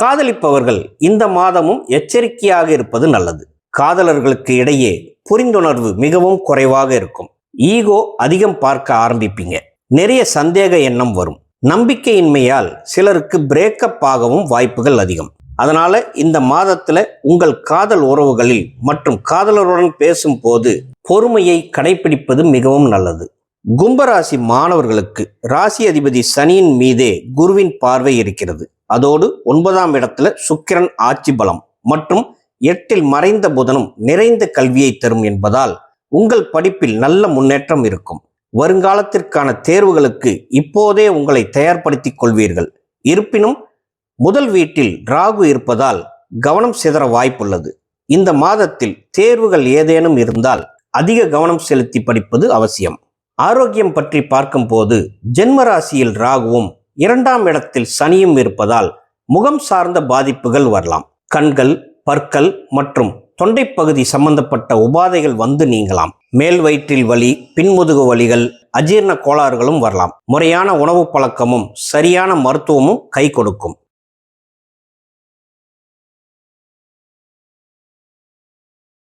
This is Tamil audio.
காதலிப்பவர்கள் இந்த மாதமும் எச்சரிக்கையாக இருப்பது நல்லது. காதலர்களுக்கு இடையே புரிந்துணர்வு மிகவும் குறைவாக இருக்கும். ஈகோ அதிகம் பார்க்க ஆரம்பிப்பீங்க. நிறைய சந்தேக எண்ணம் வரும். நம்பிக்கையின்மையால் சிலருக்கு பிரேக்கப் ஆகவும் வாய்ப்புகள் அதிகம். அதனால இந்த மாதத்துல உங்கள் காதல் உறவுகளில் மற்றும் காதலருடன் பேசும்போது பொறுமையை கடைபிடிப்பது மிகவும் நல்லது. கும்பராசி மாணவர்களுக்கு ராசி அதிபதி சனியின் மீதே குருவின் பார்வை இருக்கிறது. அதோடு 9ஆம் இடத்துல சுக்கிரன் ஆட்சி பலம் மற்றும் 8இல் மறைந்த புதனும் நிறைந்த கல்வியை தரும் என்பதால் உங்கள் படிப்பில் நல்ல முன்னேற்றம் இருக்கும். வருங்காலத்திற்கான தேர்வுகளுக்கு இப்போதே உங்களை தயார்படுத்திக் கொள்வீர்கள். இருப்பினும் முதல் வீட்டில் ராகு இருப்பதால் கவனம் சிதற வாய்ப்புள்ளது. இந்த மாதத்தில் தேர்வுகள் ஏதேனும் இருந்தால் அதிக கவனம் செலுத்தி படிப்பது அவசியம். ஆரோக்கியம் பற்றி பார்க்கும்போது ஜென்மராசியில் ராகுவும் 2ஆம் இடத்தில் சனியும் இருப்பதால் முகம் சார்ந்த பாதிப்புகள் வரலாம். கண்கள், பற்கள் மற்றும் தொண்டைப்பகுதி சம்பந்தப்பட்ட உபாதைகள் வந்து நீங்கலாம். மேல் வயிற்றில் வலி, பின்முதுகு வலிகள், அஜீரண கோளாறுகளும் வரலாம். முறையான உணவு பழக்கமும் சரியான மருத்துவமும் கை கொடுக்கும்.